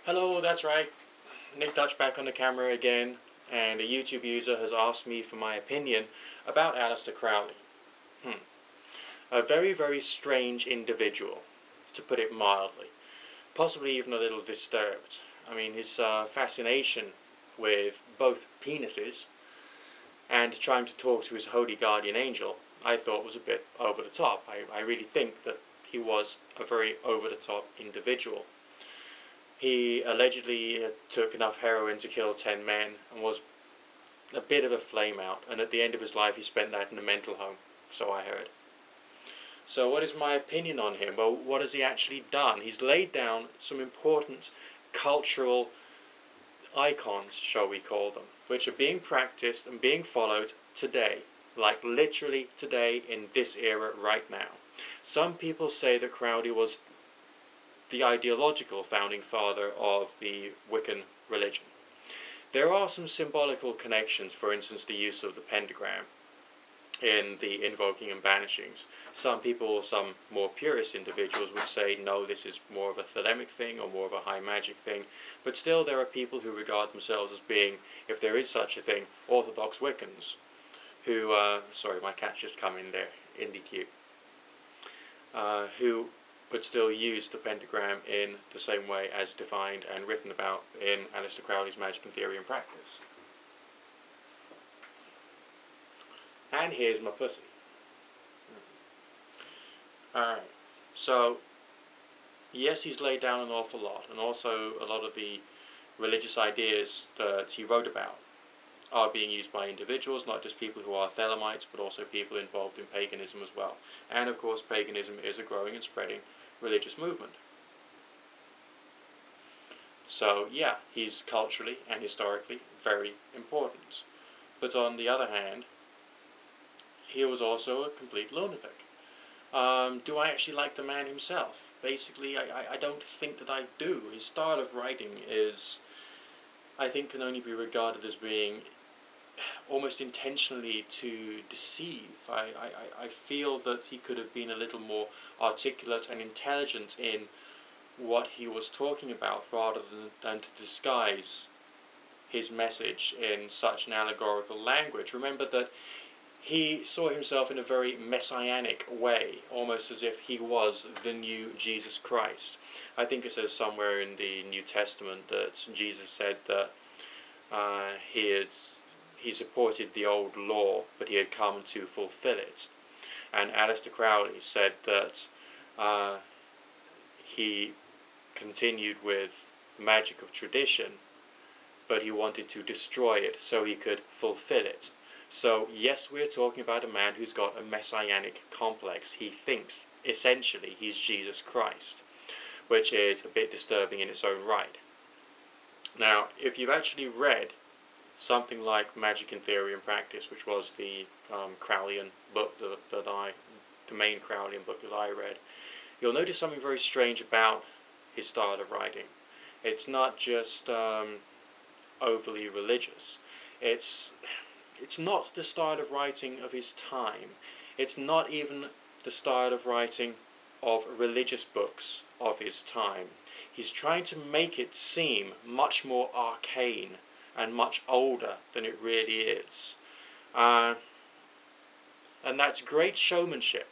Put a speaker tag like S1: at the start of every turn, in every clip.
S1: Hello, that's right. Nick Dutch back on the camera again, and a YouTube user has asked me for my opinion about Alister Crowley. A very, very strange individual, to put it mildly. Possibly even a little disturbed. I mean, his fascination with both penises and trying to talk to his holy guardian angel, I thought was a bit over the top. I really think that he was a very over the top individual. He allegedly took enough heroin to kill 10 men and was a bit of a flame out, and at the end of his life he spent that in a mental home, so I heard. So what is my opinion on him? Well, what has he actually done? He's laid down some important cultural icons, shall we call them, which are being practiced and being followed today, like literally today in this era right now. Some people say that Crowley was the ideological founding father of the Wiccan religion. There are some symbolical connections, for instance the use of the pentagram in the invoking and banishings. Some people, some more purist individuals would say no, this is more of a thelemic thing or more of a high magic thing, but still there are people who regard themselves as being, if there is such a thing, orthodox Wiccans, who, sorry my cat's just come in there, indie cute, who would still use the pentagram in the same way as defined and written about in Alister Crowley's Magic and Theory and Practice. And here's my pussy. Alright, so yes, he's laid down an awful lot, and also a lot of the religious ideas that he wrote about are being used by individuals, not just people who are Thelemites, but also people involved in paganism as well. And of course paganism is a growing and spreading religious movement. So yeah, he's culturally and historically very important. But on the other hand, he was also a complete lunatic. Do I actually like the man himself? Basically, I don't think that I do. His style of writing is, I think, can only be regarded as being almost intentionally to deceive. I feel that he could have been a little more articulate and intelligent in what he was talking about, rather than to disguise his message in such an allegorical language. Remember that he saw himself in a very messianic way, almost as if he was the new Jesus Christ. I think it says somewhere in the New Testament that Jesus said that he supported the old law, but he had come to fulfill it. And Alister Crowley said that he continued with the magic of tradition, but he wanted to destroy it so he could fulfill it. So yes, we're talking about a man who's got a messianic complex. He thinks, essentially, he's Jesus Christ, which is a bit disturbing in its own right. Now, if you've actually read something like Magic in Theory and Practice, which was the Crowleyan book the main Crowleyan book that I read, you'll notice something very strange about his style of writing. It's not just overly religious. It's not the style of writing of his time. It's not even the style of writing of religious books of his time. He's trying to make it seem much more arcane and much older than it really is. And that's great showmanship,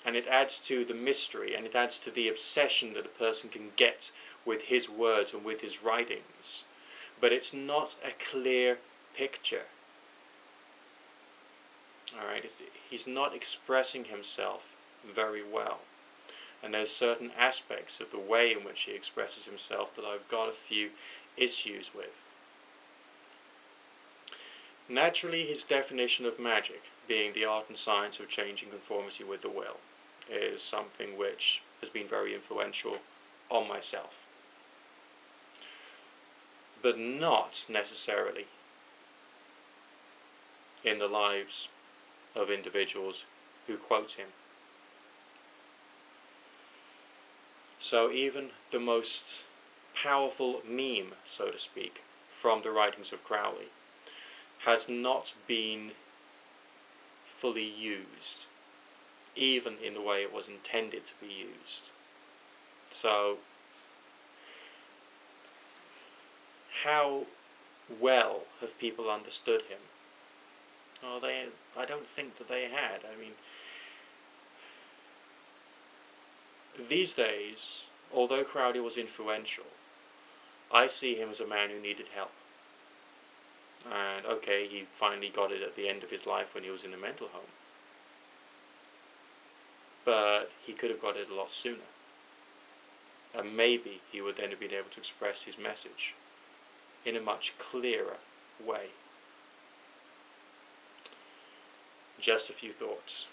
S1: and it adds to the mystery, and it adds to the obsession that a person can get with his words and with his writings. But it's not a clear picture. Alright, he's not expressing himself very well. And there's certain aspects of the way in which he expresses himself that I've got a few issues with. Naturally, his definition of magic, being the art and science of changing conformity with the will, is something which has been very influential on myself. But not necessarily in the lives of individuals who quote him. So even the most powerful meme, so to speak, from the writings of Crowley has not been fully used, even in the way it was intended to be used. So how well have people understood him? Well, I don't think that they had. I mean, these days, although Crowley was influential, I see him as a man who needed help. And okay, he finally got it at the end of his life when he was in a mental home. But he could have got it a lot sooner. And maybe he would then have been able to express his message in a much clearer way. Just a few thoughts.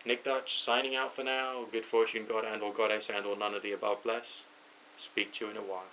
S1: Nick Dutch, signing out for now. Good fortune, God and or Goddess and or none of the above bless. Speak to you in a while.